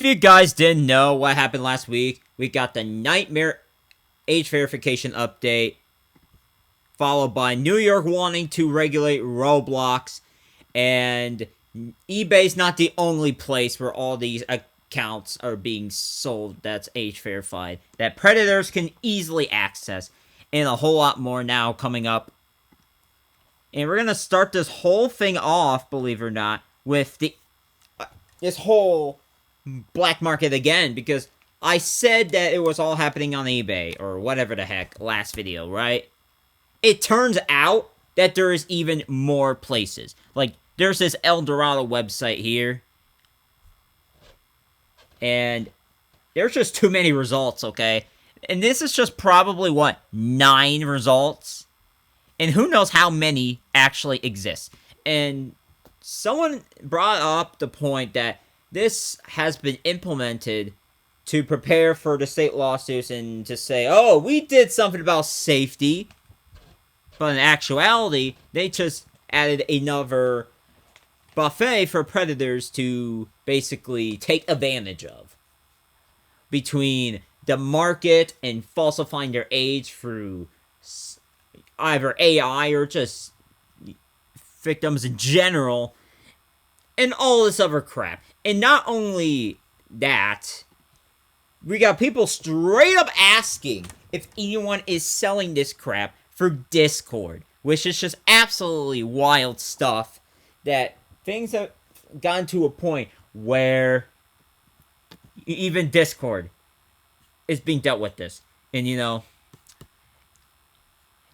If you guys didn't know what happened last week, we got the Nightmare age verification update, followed by New York wanting to regulate Roblox, and eBay's not the only place where all these accounts are being sold that's age verified, that predators can easily access, and a whole lot more now coming up. And we're gonna start this whole thing off, believe it or not, with this whole black market again, because I said that it was all happening on eBay or whatever the heck last video, right? It turns out that there is even more places. Like, there's this El Dorado website here, and there's just too many results, okay? And this is just probably, 9 results? And who knows how many actually exist. And someone brought up the point that this has been implemented to prepare for the state lawsuits and to say, oh, we did something about safety. But in actuality, they just added another buffet for predators to basically take advantage of. Between the market and falsifying their age through either AI or just victims in general, and all this other crap. And not only that, we got people straight up asking if anyone is selling this crap for Discord, which is just absolutely wild stuff, that things have gotten to a point where even Discord is being dealt with this. And and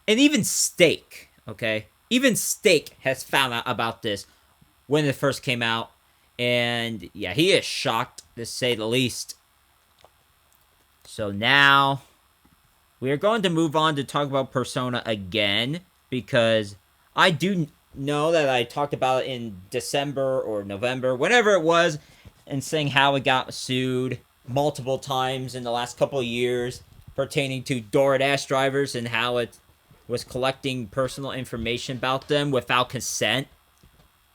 even Steak, okay? Even Steak has found out about this when it first came out. And yeah, he is shocked, to say the least. So now, we are going to move on to talk about Persona again, because I do know that I talked about it in December or November, whenever it was, and saying how it got sued multiple times in the last couple of years pertaining to DoorDash drivers and how it was collecting personal information about them without consent.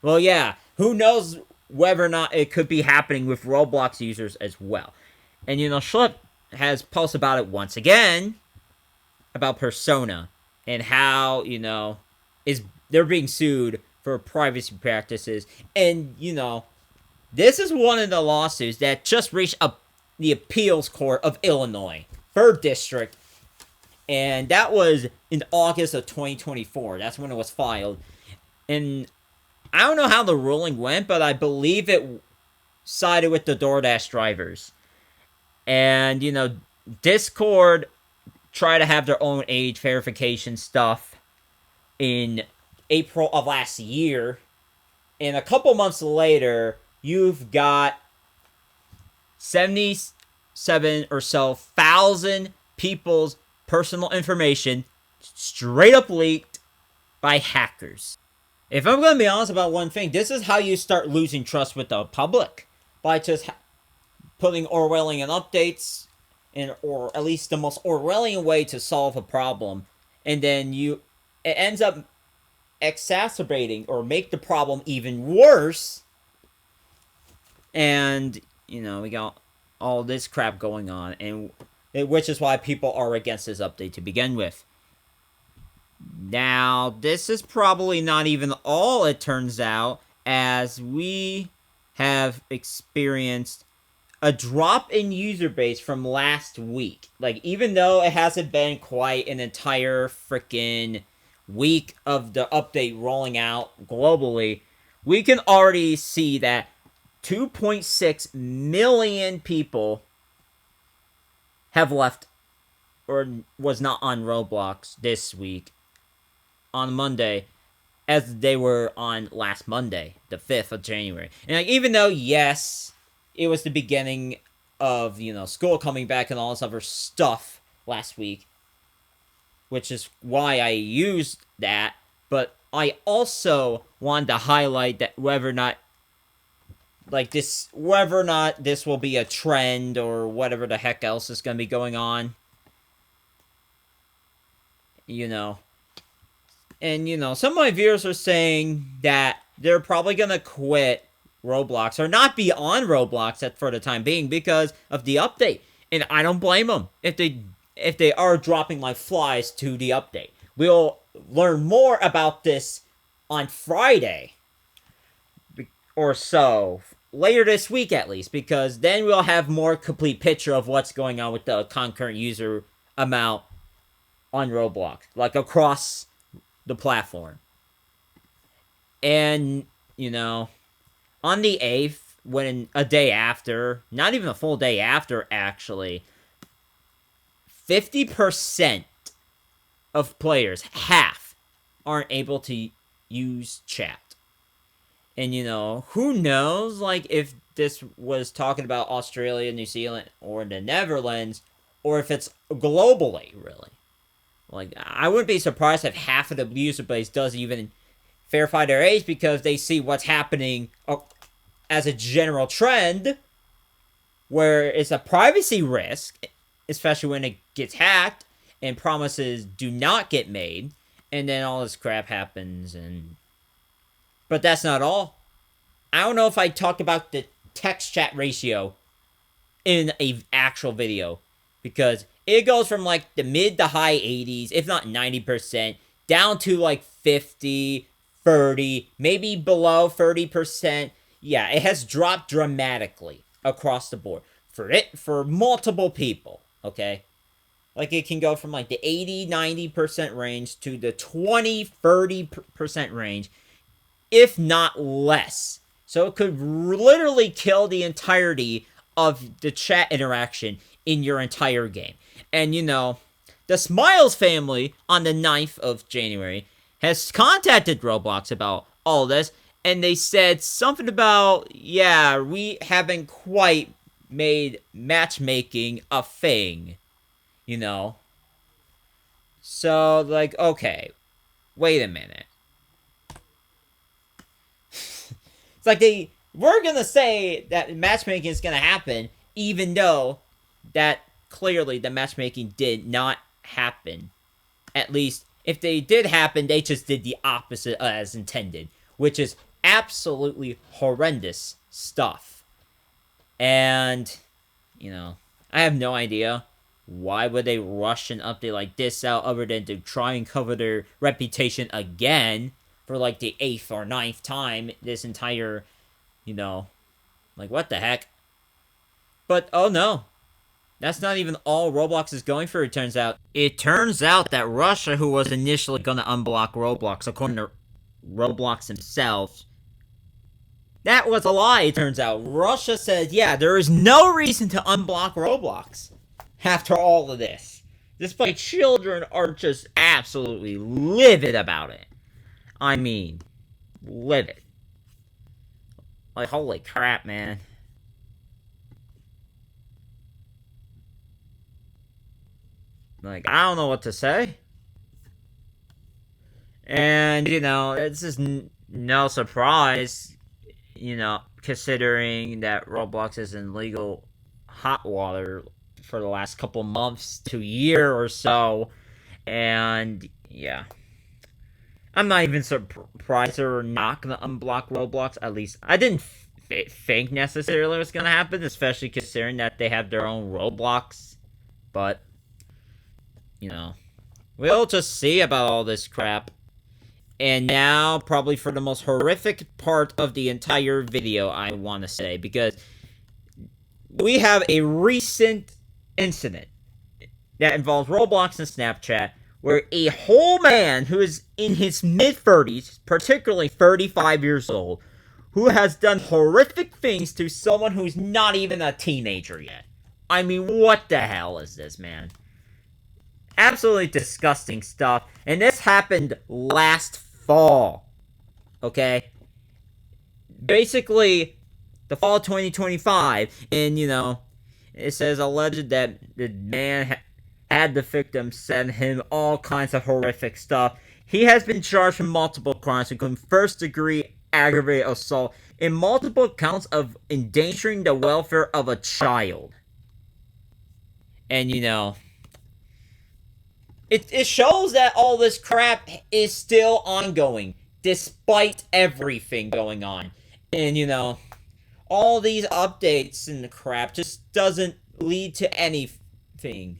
Well, yeah, who knows whether or not it could be happening with Roblox users as well. And, Schlep has posted about it once again, about Persona, and how, they're being sued for privacy practices. And, this is one of the lawsuits that just reached the appeals court of Illinois, 3rd District. And that was in August of 2024. That's when it was filed. And I don't know how the ruling went, but I believe it sided with the DoorDash drivers. And, Discord tried to have their own age verification stuff in April of last year. And a couple months later, you've got 77 or so thousand people's personal information straight up leaked by hackers. If I'm going to be honest about one thing, this is how you start losing trust with the public. By just putting Orwellian updates, or at least the most Orwellian way to solve a problem. And then it ends up exacerbating or make the problem even worse. And, we got all this crap going on, and which is why people are against this update to begin with. Now, this is probably not even all, it turns out, as we have experienced a drop in user base from last week. Like, even though it hasn't been quite an entire freaking week of the update rolling out globally, we can already see that 2.6 million people have left or was not on Roblox this week on Monday, as they were on last Monday, the 5th of January. And even though, yes, it was the beginning of, school coming back and all this other stuff last week, which is why I used that, but I also wanted to highlight that whether or not this will be a trend or whatever the heck else is going to be going on. And, some of my viewers are saying that they're probably going to quit Roblox or not be on Roblox for the time being because of the update. And I don't blame them if they are dropping like flies to the update. We'll learn more about this on Friday or so, later this week at least, because then we'll have more complete picture of what's going on with the concurrent user amount on Roblox, like across the platform. And, you know, on the 8th, when a day after, not even a full day after, actually, 50% of players, half, aren't able to use chat. And, you know, who knows, like, if this was talking about Australia, New Zealand, or the Netherlands, or if it's globally, really. Like, I wouldn't be surprised if half of the user base doesn't even verify their age because they see what's happening as a general trend, where it's a privacy risk, especially when it gets hacked, and promises do not get made, and then all this crap happens, and... But that's not all. I don't know if I talked about the text chat ratio in an actual video, because it goes from like the mid to high 80s, if not 90%, down to like 50, 30, maybe below 30%. Yeah, it has dropped dramatically across the board for multiple people, okay? Like, it can go from like the 80, 90% range to the 20, 30% range, if not less. So it could literally kill the entirety of the chat interaction in your entire game. And, you know, the Smiles family on the 9th of January has contacted Roblox about all this, and they said something about, yeah, we haven't quite made matchmaking a thing, you know? So, like, okay, wait a minute. It's like we're gonna say that matchmaking is gonna happen, even though that clearly the matchmaking did not happen. At least, if they did happen, they just did the opposite as intended, which is absolutely horrendous stuff. And, you know, I have no idea why would they rush an update like this out other than to try and cover their reputation again for like the 8th or 9th time this entire, you know, like, what the heck? But, oh no. That's not even all Roblox is going for, it turns out. It turns out that Russia, who was initially going to unblock Roblox, according to Roblox themselves, that was a lie, it turns out. Russia said, yeah, there is no reason to unblock Roblox after all of this. Despite children are just absolutely livid about it. I mean, livid. Like, holy crap, man. Like, I don't know what to say. And, you know, it's just no surprise, you know, considering that Roblox is in legal hot water for the last couple months to a year or so. And, yeah. I'm not even surprised they're not going to unblock Roblox. At least, I didn't think necessarily it was going to happen, especially considering that they have their own Roblox. But, you know, we'll just see about all this crap. And now, probably for the most horrific part of the entire video, I want to say, because we have a recent incident that involves Roblox and Snapchat, where a whole man who is in his mid-30s, particularly 35 years old, who has done horrific things to someone who's not even a teenager yet. I mean, what the hell is this, man? Absolutely disgusting stuff. And this happened last fall. Okay? Basically, the fall of 2025. And, you know, it says alleged that the man had the victim send him all kinds of horrific stuff. He has been charged with multiple crimes, including first-degree aggravated assault and multiple counts of endangering the welfare of a child. And, you know, it shows that all this crap is still ongoing, despite everything going on. And, you know, all these updates and the crap just doesn't lead to anything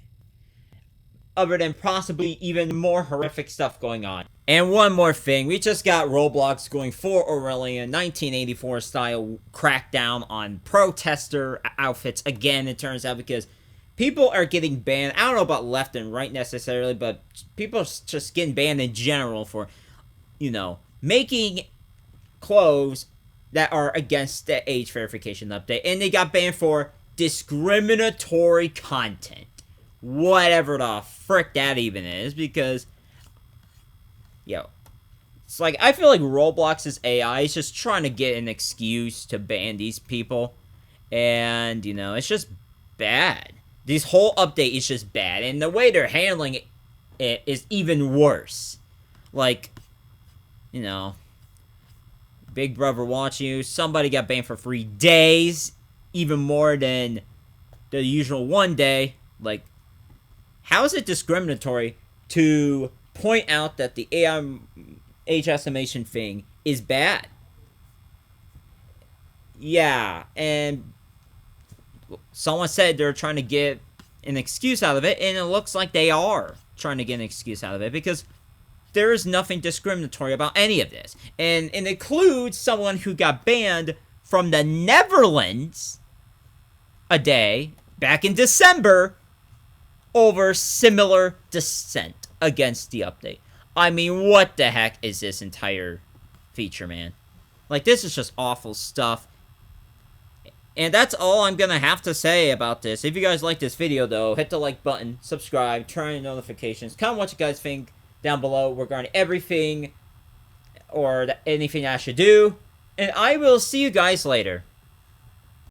other than possibly even more horrific stuff going on. And one more thing, we just got Roblox going for Orwellian 1984 style crackdown on protester outfits again, it turns out, because people are getting banned. I don't know about left and right necessarily, but people are just getting banned in general for, making clothes that are against the age verification update. And they got banned for discriminatory content. Whatever the frick that even is, because, it's like, I feel like Roblox's AI is just trying to get an excuse to ban these people. And, it's just bad. This whole update is just bad. And the way they're handling it is even worse. Like, Big Brother watching you. Somebody got banned for 3 days. Even more than the usual 1 day. Like, how is it discriminatory to point out that the AI age estimation thing is bad? Yeah, and someone said they're trying to get an excuse out of it, and it looks like they are trying to get an excuse out of it, because there is nothing discriminatory about any of this. And it includes someone who got banned from the Netherlands a day back in December over similar dissent against the update. I mean, what the heck is this entire feature, man? Like, this is just awful stuff. And that's all I'm gonna have to say about this. If you guys like this video, though, hit the like button, subscribe, turn on notifications, comment what you guys think down below regarding everything or anything I should do. And I will see you guys later.